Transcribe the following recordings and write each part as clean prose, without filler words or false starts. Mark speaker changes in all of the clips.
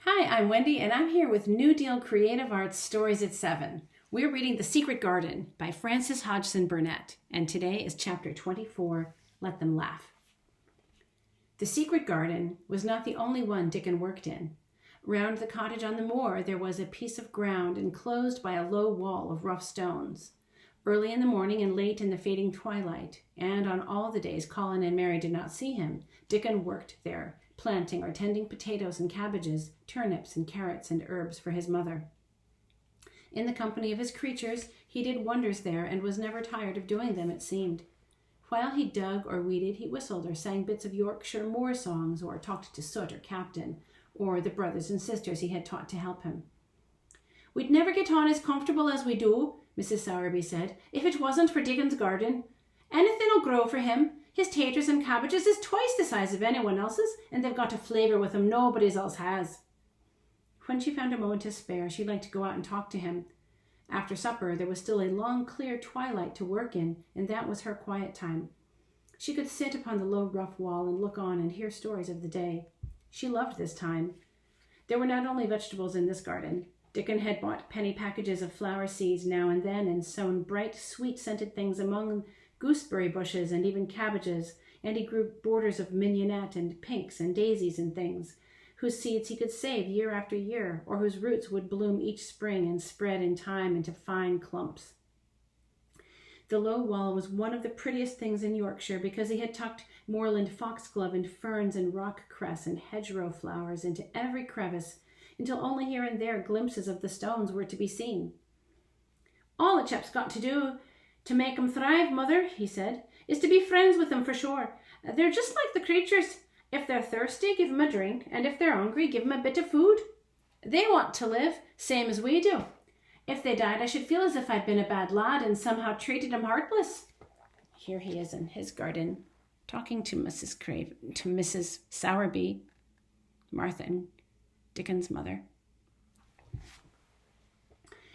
Speaker 1: Hi, I'm Wendy, and I'm here with New Deal Creative Arts Stories at 7. We're reading The Secret Garden by Frances Hodgson Burnett, and today is Chapter 24, Let Them Laugh. The Secret Garden was not the only one Dickon worked in. Round the cottage on the moor there was a piece of ground enclosed by a low wall of rough stones. Early in the morning and late in the fading twilight, and on all the days Colin and Mary did not see him, Dickon worked there, planting or tending potatoes and cabbages, turnips and carrots and herbs for his mother. In the company of his creatures, he did wonders there and was never tired of doing them, it seemed. While he dug or weeded, he whistled or sang bits of Yorkshire moor songs or talked to Soot or Captain, or the brothers and sisters he had taught to help him. "We'd never get on as comfortable as we do," Mrs. Sowerby said, "if it wasn't for Dickon's garden. Anything'll grow for him. His taters and cabbages is twice the size of anyone else's, and they've got a flavour with 'em nobody's else has." When she found a moment to spare, she liked to go out and talk to him. After supper, there was still a long, clear twilight to work in, and that was her quiet time. She could sit upon the low, rough wall and look on and hear stories of the day. She loved this time. There were not only vegetables in this garden. Dickon had bought penny packages of flower seeds now and then and sown bright, sweet-scented things among gooseberry bushes and even cabbages, and he grew borders of mignonette and pinks and daisies and things, whose seeds he could save year after year, or whose roots would bloom each spring and spread in time into fine clumps. The low wall was one of the prettiest things in Yorkshire because he had tucked moorland foxglove and ferns and rock cress and hedgerow flowers into every crevice, until only here and there glimpses of the stones were to be seen. "All a chap's got to do to make 'em thrive, mother," he said, "is to be friends with them for sure. They're just like the creatures. If they're thirsty, give 'em a drink, and if they're hungry, give 'em a bit of food. They want to live, same as we do. If they died, I should feel as if I'd been a bad lad and somehow treated 'em heartless." Here he is in his garden, talking to Mrs. Craven, to Mrs. Sowerby, Martha and Dickon's mother.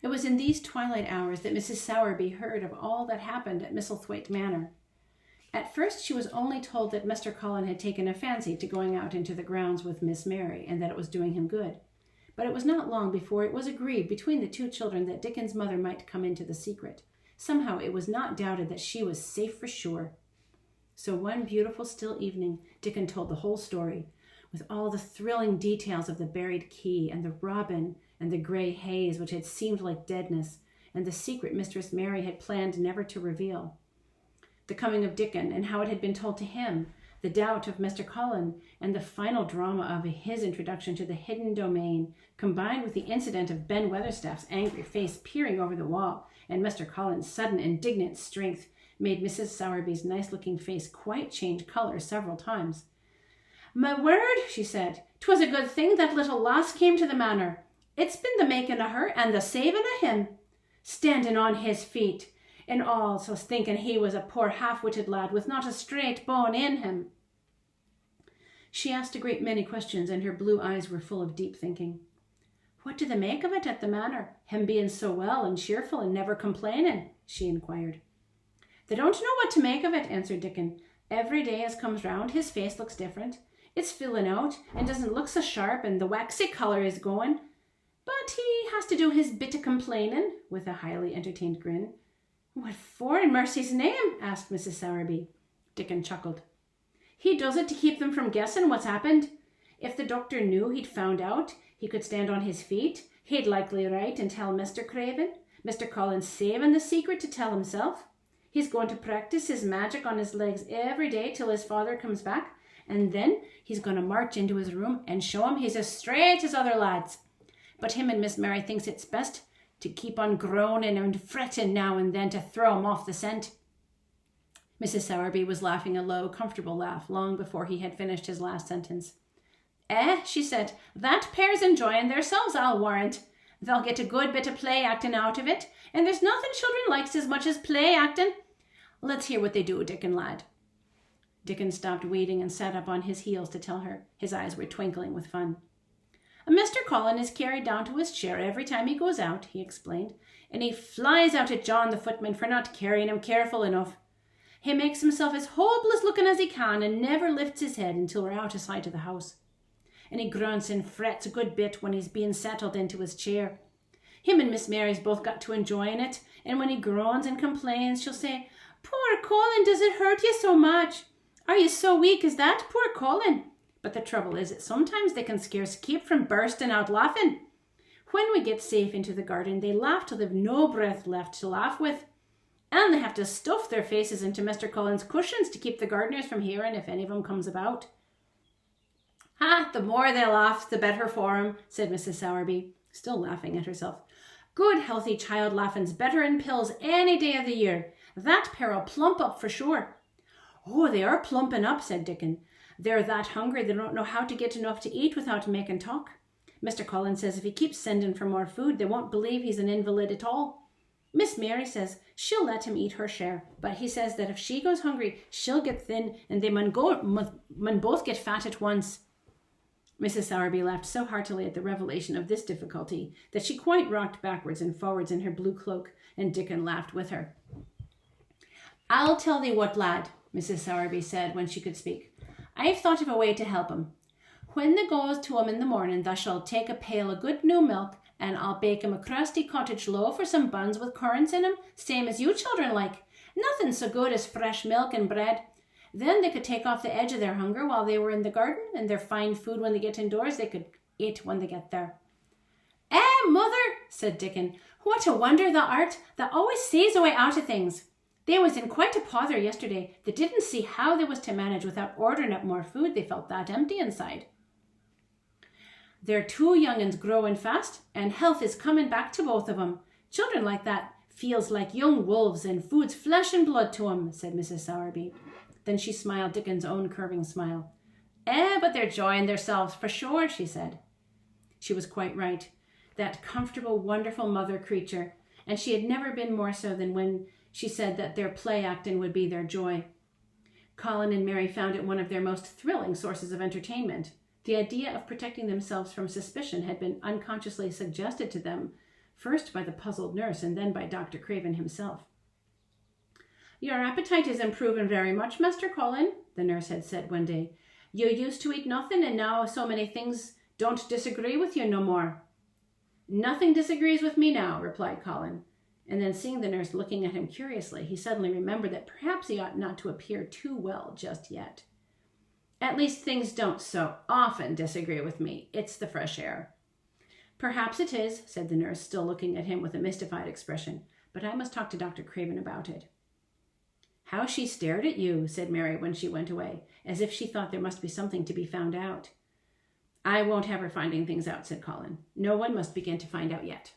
Speaker 1: It was in these twilight hours that Mrs. Sowerby heard of all that happened at Misselthwaite Manor. At first she was only told that Mr. Colin had taken a fancy to going out into the grounds with Miss Mary, and that it was doing him good. But it was not long before it was agreed between the two children that Dickon's mother might come into the secret. Somehow it was not doubted that she was safe for sure. So one beautiful still evening, Dickon told the whole story, with all the thrilling details of the buried key and the robin and the grey haze which had seemed like deadness, and the secret Mistress Mary had planned never to reveal. The coming of Dickon and how it had been told to him, the doubt of Mr. Colin, and the final drama of his introduction to the hidden domain, combined with the incident of Ben Weatherstaff's angry face peering over the wall and Mr. Colin's sudden indignant strength, made Mrs. Sowerby's nice-looking face quite change colour several times. "My word," she said, "'twas a good thing that little lass came to the manor. It's been the making of her and the saving of him. Standing on his feet, and all so thinking he was a poor half-witted lad with not a straight bone in him." She asked a great many questions, and her blue eyes were full of deep thinking. "What do they make of it at the manor, him being so well and cheerful and never complaining?" she inquired. "They don't know what to make of it," answered Dickon. "Every day as comes round, his face looks different. It's filling out and doesn't look so sharp, and the waxy colour is going. But he has to do his bit of complaining," with a highly entertained grin. "What for, in mercy's name?" asked Mrs. Sowerby. Dickon chuckled. "He does it to keep them from guessing what's happened. If the doctor knew he'd found out, he could stand on his feet. He'd likely write and tell Mr. Craven. Mr. Colin's saving the secret to tell himself. He's going to practice his magic on his legs every day till his father comes back, and then he's going to march into his room and show him he's as straight as other lads. But him and Miss Mary thinks it's best to keep on groaning and fretting now and then to throw him off the scent." Mrs. Sowerby was laughing a low, comfortable laugh long before he had finished his last sentence. She said, "that pair's enjoying theirselves, I'll warrant. They'll get a good bit of play acting out of it, and there's nothing children likes as much as play acting. Let's hear what they do, Dickon lad." Dickon stopped weeding and sat up on his heels to tell her. His eyes were twinkling with fun. "Mr. Colin is carried down to his chair every time he goes out," he explained, "and he flies out at John the footman for not carrying him careful enough. He makes himself as hopeless looking as he can and never lifts his head until we're out of sight of the house. and he grunts and frets a good bit when he's being settled into his chair. Him and Miss Mary's both got to enjoying it, and when he groans and complains, she'll say, "Poor Colin, does it hurt you so much? Are you so weak as that, poor Colin?" But the trouble is that sometimes they can scarce keep from bursting out laughing. When we get safe into the garden, they laugh till they've no breath left to laugh with. And they have to stuff their faces into Mr. Colin's cushions to keep the gardeners from hearing if any of 'em comes about. The more they laugh, the better for 'em, said Mrs. Sowerby, still laughing at herself. Good healthy child laughing's better in pills any day of the year. That pair'll plump up for sure. Oh, they are plumping up, said Dickon. They're that hungry they don't know how to get enough to eat without making talk. Mr. Colin says if he keeps sending for more food, they won't believe he's an invalid at all. Miss Mary says she'll let him eat her share, but he says that if she goes hungry, she'll get thin, and they mun both get fat at once. Mrs. Sowerby laughed so heartily at the revelation of this difficulty that she quite rocked backwards and forwards in her blue cloak, and Dickon laughed with her. I'll tell thee what, lad, Mrs. Sowerby said when she could speak. I've thought of a way to help him. When thou goes to him in the morning, thou shalt take a pail of good new milk, and I'll bake him a crusty cottage loaf or some buns with currants in 'em, same as you children like. Nothing so good as fresh milk and bread. Then they could take off the edge of their hunger while they were in the garden, and their fine food when they get indoors they could eat when they get there. Mother, said Dickon, what a wonder thou art. Thou always sees a way out of things. They was in quite a pother yesterday. They didn't see how they was to manage without ordering up more food. They felt that empty inside. They're two young'uns growing fast, and health is coming back to both of 'em. Children like that feels like young wolves, and food's flesh and blood to 'em, said Mrs. Sowerby. Then she smiled Dickon's own curving smile. But they're enjoying themselves for sure, she said. She was quite right. That comfortable, wonderful mother creature, and she had never been more so than when she said that their play acting would be their joy. Colin and Mary found it one of their most thrilling sources of entertainment. The idea of protecting themselves from suspicion had been unconsciously suggested to them, first by the puzzled nurse and then by Dr. Craven himself. Your appetite is improving very much, Master Colin, the nurse had said one day. You used to eat nothing, and now so many things don't disagree with you no more. Nothing disagrees with me now, replied Colin. And then seeing the nurse looking at him curiously, he suddenly remembered that perhaps he ought not to appear too well just yet. At least things don't so often disagree with me. It's the fresh air. Perhaps it is, said the nurse, still looking at him with a mystified expression, but I must talk to Dr. Craven about it. How she stared at you, said Mary when she went away, as if she thought there must be something to be found out. I won't have her finding things out, said Colin. No one must begin to find out yet.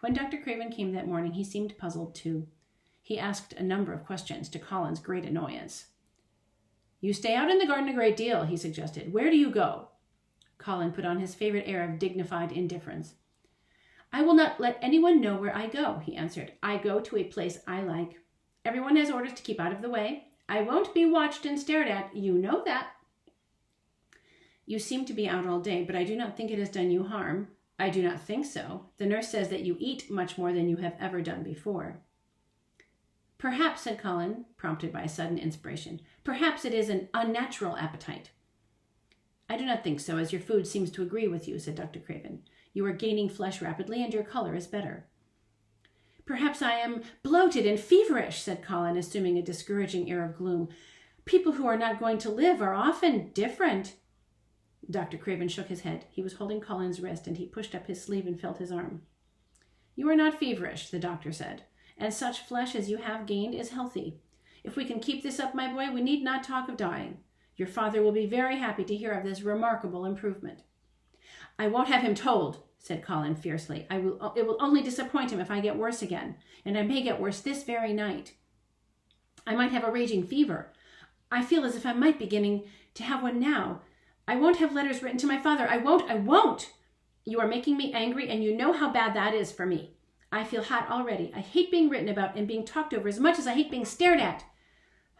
Speaker 1: When Dr. Craven came that morning, he seemed puzzled too. He asked a number of questions, to Colin's great annoyance. You stay out in the garden a great deal, he suggested. Where do you go? Colin put on his favorite air of dignified indifference. I will not let anyone know where I go, he answered. I go to a place I like. Everyone has orders to keep out of the way. I won't be watched and stared at. You know that. You seem to be out all day, but I do not think it has done you harm. I do not think so. The nurse says that you eat much more than you have ever done before. Perhaps, said Colin, prompted by a sudden inspiration, perhaps it is an unnatural appetite. I do not think so, as your food seems to agree with you, said Dr. Craven. You are gaining flesh rapidly, and your color is better. Perhaps I am bloated and feverish, said Colin, assuming a discouraging air of gloom. People who are not going to live are often different. Dr. Craven shook his head. He was holding Colin's wrist, and he pushed up his sleeve and felt his arm. You are not feverish, the doctor said, and such flesh as you have gained is healthy. If we can keep this up, my boy, we need not talk of dying. Your father will be very happy to hear of this remarkable improvement. I won't have him told, said Colin fiercely. It will only disappoint him if I get worse again, and I may get worse this very night. I might have a raging fever. I feel as if I might be beginning to have one now. I won't have letters written to my father. I won't. You are making me angry, and you know how bad that is for me. I feel hot already. I hate being written about and being talked over as much as I hate being stared at.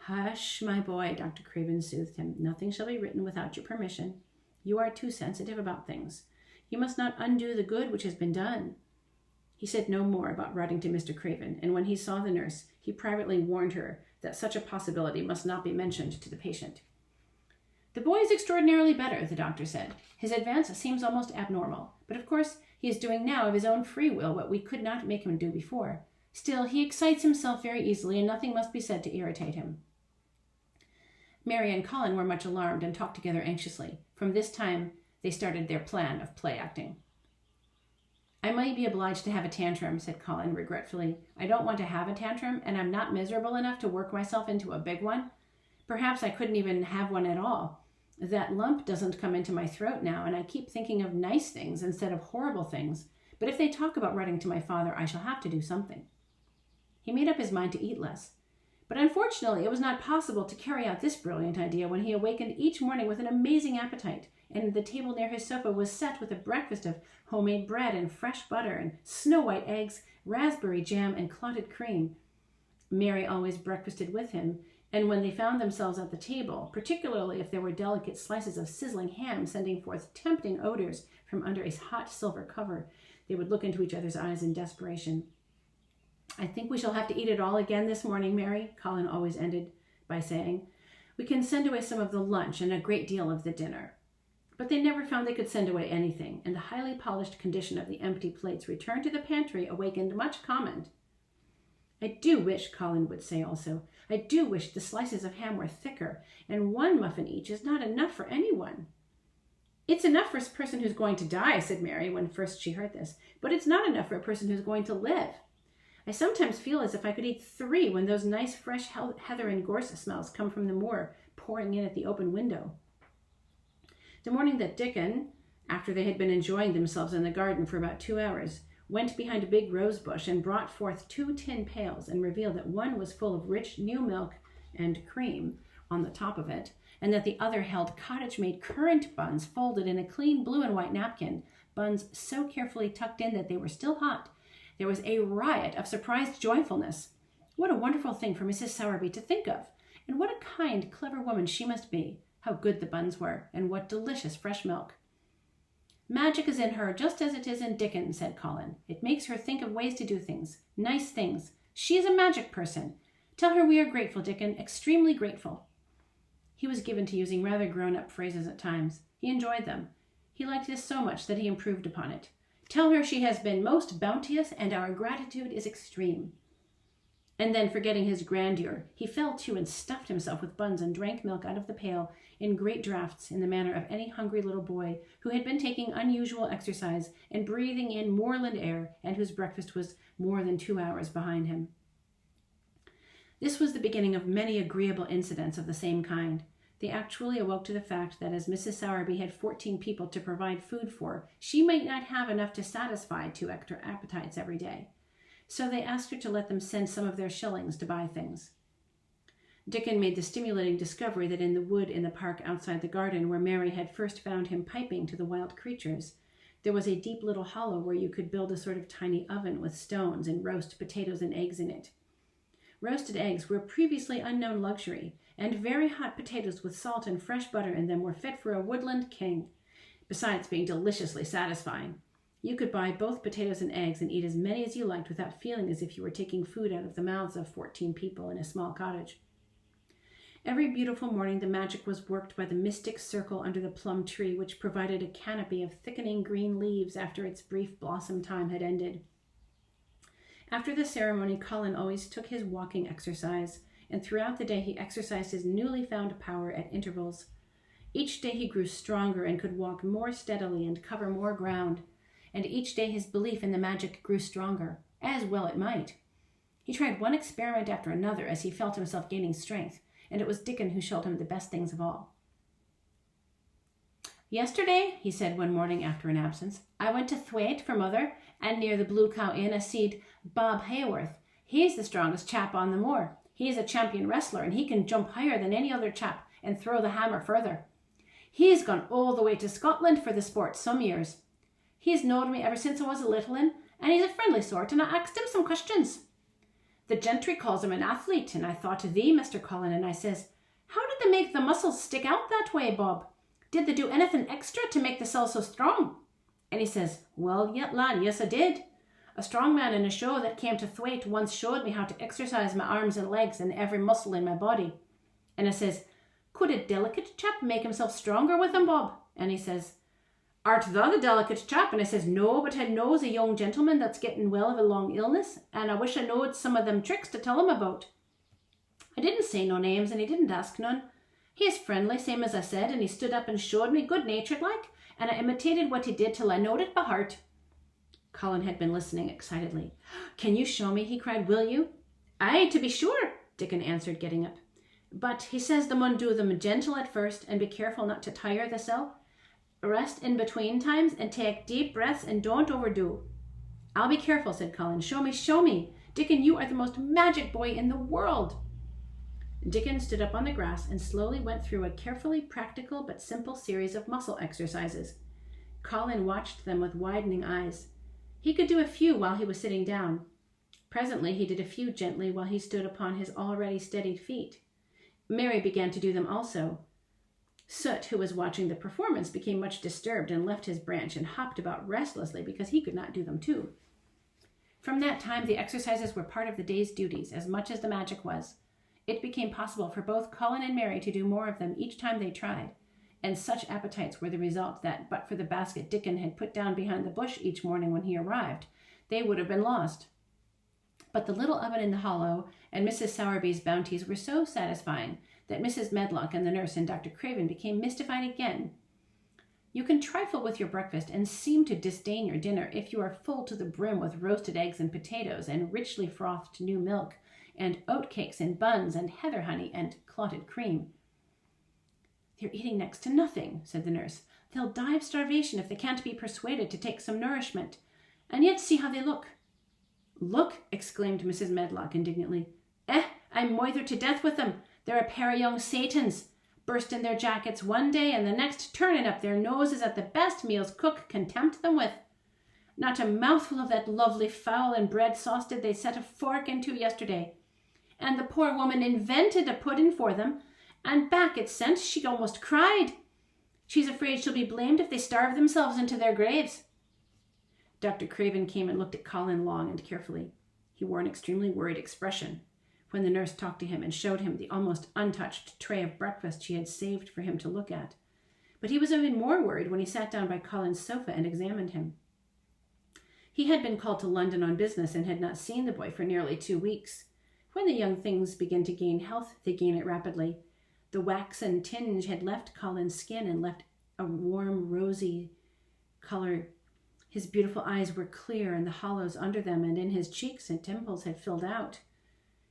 Speaker 1: Hush, my boy, Dr. Craven soothed him. Nothing shall be written without your permission. You are too sensitive about things. You must not undo the good which has been done. He said no more about writing to Mr. Craven, and when he saw the nurse, he privately warned her that such a possibility must not be mentioned to the patient. The boy is extraordinarily better, the doctor said. His advance seems almost abnormal, but of course he is doing now of his own free will what we could not make him do before. Still, he excites himself very easily, and nothing must be said to irritate him. Mary and Colin were much alarmed and talked together anxiously. From this time, they started their plan of play acting. I might be obliged to have a tantrum, said Colin regretfully. I don't want to have a tantrum, and I'm not miserable enough to work myself into a big one. Perhaps I couldn't even have one at all. That lump doesn't come into my throat now, and I keep thinking of nice things instead of horrible things. But if they talk about writing to my father, I shall have to do something. He made up his mind to eat less. But unfortunately, it was not possible to carry out this brilliant idea when he awakened each morning with an amazing appetite, and the table near his sofa was set with a breakfast of homemade bread and fresh butter and snow-white eggs, raspberry jam, and clotted cream. Mary always breakfasted with him, and when they found themselves at the table, particularly if there were delicate slices of sizzling ham sending forth tempting odors from under a hot silver cover, they would look into each other's eyes in desperation. I think we shall have to eat it all again this morning, Mary, Colin always ended by saying. We can send away some of the lunch and a great deal of the dinner. But they never found they could send away anything, and the highly polished condition of the empty plates returned to the pantry awakened much comment. I do wish, Colin would say also, I do wish the slices of ham were thicker, and one muffin each is not enough for anyone. It's enough for a person who's going to die, said Mary when first she heard this, but it's not enough for a person who's going to live. I sometimes feel as if I could eat 3 when those nice fresh heather and gorse smells come from the moor pouring in at the open window. The morning that Dickon, after they had been enjoying themselves in the garden for about 2 hours, went behind a big rose bush and brought forth 2 tin pails and revealed that one was full of rich new milk and cream on the top of it, and that the other held cottage-made currant buns folded in a clean blue and white napkin, buns so carefully tucked in that they were still hot. There was a riot of surprised joyfulness. What a wonderful thing for Mrs. Sowerby to think of, and what a kind, clever woman she must be. How good the buns were, and what delicious fresh milk. Magic is in her, just as it is in Dickon, said Colin. It makes her think of ways to do things, nice things. She is a magic person. Tell her we are grateful, Dickon, extremely grateful. He was given to using rather grown-up phrases at times. He enjoyed them. He liked this so much that he improved upon it. Tell her she has been most bounteous, and our gratitude is extreme. And then, forgetting his grandeur, he fell to and stuffed himself with buns and drank milk out of the pail in great draughts in the manner of any hungry little boy who had been taking unusual exercise and breathing in moorland air and whose breakfast was more than 2 hours behind him. This was the beginning of many agreeable incidents of the same kind. They actually awoke to the fact that as Mrs. Sowerby had 14 people to provide food for, she might not have enough to satisfy 2 extra appetites every day. So they asked her to let them send some of their shillings to buy things. Dickon made the stimulating discovery that in the wood in the park outside the garden where Mary had first found him piping to the wild creatures, there was a deep little hollow where you could build a sort of tiny oven with stones and roast potatoes and eggs in it. Roasted eggs were a previously unknown luxury, and very hot potatoes with salt and fresh butter in them were fit for a woodland king, besides being deliciously satisfying. You could buy both potatoes and eggs and eat as many as you liked without feeling as if you were taking food out of the mouths of 14 people in a small cottage. Every beautiful morning the magic was worked by the mystic circle under the plum tree, which provided a canopy of thickening green leaves after its brief blossom time had ended. After the ceremony, Colin always took his walking exercise, and throughout the day he exercised his newly found power at intervals. Each day he grew stronger and could walk more steadily and cover more ground, and each day his belief in the magic grew stronger, as well it might. He tried one experiment after another as he felt himself gaining strength, and it was Dickon who showed him the best things of all. Yesterday, he said one morning after an absence, I went to Thwaite for mother, and near the Blue Cow Inn I seed Bob Haworth. He's the strongest chap on the moor. He's a champion wrestler, and he can jump higher than any other chap and throw the hammer further. He's gone all the way to Scotland for the sport some years. He's knowed me ever since I was a little un, and he's a friendly sort, and I asked him some questions. The gentry calls him an athlete, and I thought of thee, Mr. Colin, and I says, how did they make the muscles stick out that way, Bob? Did they do anything extra to make the cells so strong? And he says, well, lad, yes, I did. A strong man in a show that came to Thwaite once showed me how to exercise my arms and legs and every muscle in my body. And I says, Could a delicate chap make himself stronger with them, Bob? And he says, Art thou the delicate chap? And I says, No, but I knows a young gentleman that's getting well of a long illness, and I wish I knowed some of them tricks to tell him about. I didn't say no names, and he didn't ask none. He is friendly, same as I said, and he stood up and showed me, good-natured like, and I imitated what he did till I knowed it by heart. Colin had been listening excitedly. Can you show me? He cried. Will you? Aye, to be sure, Dickon answered, getting up. But he says the mun do them gentle at first, and be careful not to tire thysel. Rest in between times, and take deep breaths, and don't overdo. I'll be careful, said Colin. Show me, show me. Dickon, you are the most magic boy in the world. Dickon stood up on the grass and slowly went through a carefully practical but simple series of muscle exercises. Colin watched them with widening eyes. He could do a few while he was sitting down. Presently he did a few gently while he stood upon his already steadied feet. Mary began to do them also. Soot, who was watching the performance, became much disturbed and left his branch and hopped about restlessly because he could not do them too. From that time the exercises were part of the day's duties as much as the magic was. It became possible for both Colin and Mary to do more of them each time they tried, and such appetites were the result that, but for the basket Dickon had put down behind the bush each morning when he arrived, they would have been lost. But the little oven in the hollow and Mrs. Sowerby's bounties were so satisfying that Mrs. Medlock and the nurse and Dr. Craven became mystified again. You can trifle with your breakfast and seem to disdain your dinner if you are full to the brim with roasted eggs and potatoes and richly frothed new milk, and oatcakes and buns and heather honey and clotted cream. They're eating next to nothing, said the nurse. They'll die of starvation if they can't be persuaded to take some nourishment. And yet see how they look. Look, exclaimed Mrs. Medlock indignantly. I'm moithered to death with them. They're a pair of young Satans, burst in their jackets one day and the next turning up their noses at the best meals cook can tempt them with. Not a mouthful of that lovely fowl and bread sauce did they set a fork into yesterday. And the poor woman invented a pudding for them, and back it sent. She almost cried. She's afraid she'll be blamed if they starve themselves into their graves. Dr. Craven came and looked at Colin long and carefully. He wore an extremely worried expression when the nurse talked to him and showed him the almost untouched tray of breakfast she had saved for him to look at. But he was even more worried when he sat down by Colin's sofa and examined him. He had been called to London on business and had not seen the boy for nearly 2 weeks. When the young things begin to gain health, they gain it rapidly. The waxen tinge had left Colin's skin and left a warm, rosy color. His beautiful eyes were clear, and the hollows under them and in his cheeks and temples had filled out.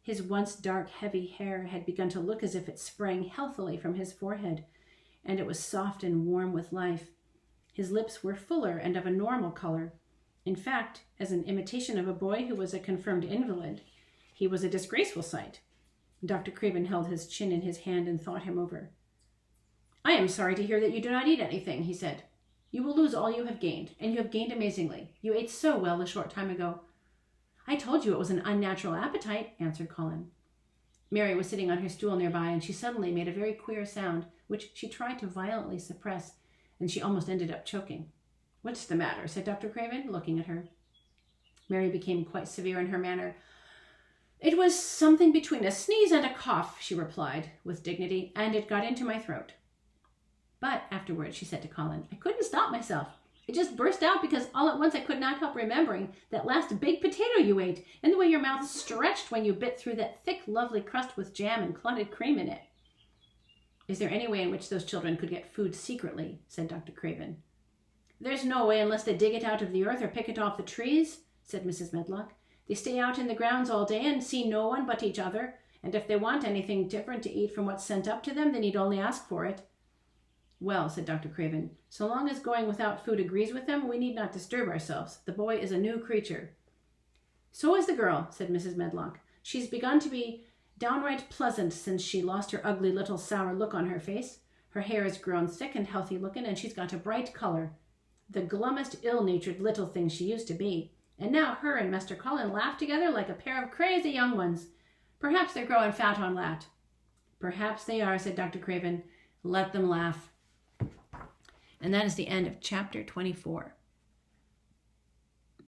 Speaker 1: His once dark, heavy hair had begun to look as if it sprang healthily from his forehead, and it was soft and warm with life. His lips were fuller and of a normal color. In fact, as an imitation of a boy who was a confirmed invalid, he was a disgraceful sight. Dr. Craven held his chin in his hand and thought him over. I am sorry to hear that you do not eat anything, he said. You will lose all you have gained, and you have gained amazingly. You ate so well a short time ago. I told you it was an unnatural appetite, answered Colin. Mary was sitting on her stool nearby, and she suddenly made a very queer sound, which she tried to violently suppress, and she almost ended up choking. What's the matter? Said Dr. Craven, looking at her. Mary became quite severe in her manner. It was something between a sneeze and a cough, she replied with dignity, and it got into my throat. But afterwards she said to Colin, I couldn't stop myself. It just burst out because all at once I could not help remembering that last baked potato you ate and the way your mouth stretched when you bit through that thick, lovely crust with jam and clotted cream in it. Is there any way in which those children could get food secretly? Said Dr. Craven. There's no way unless they dig it out of the earth or pick it off the trees, said Mrs. Medlock. They stay out in the grounds all day and see no one but each other, and if they want anything different to eat from what's sent up to them, they need only ask for it. Well, said Dr. Craven, so long as going without food agrees with them, we need not disturb ourselves. The boy is a new creature. So is the girl, said Mrs. Medlock. She's begun to be downright pleasant since she lost her ugly little sour look on her face. Her hair has grown thick and healthy looking, and she's got a bright color. The glummest, ill-natured little thing she used to be. And now her and Master Colin laugh together like a pair of crazy young ones. Perhaps they're growing fat on that. Perhaps they are, said Dr. Craven. Let them laugh. And that is the end of chapter 24.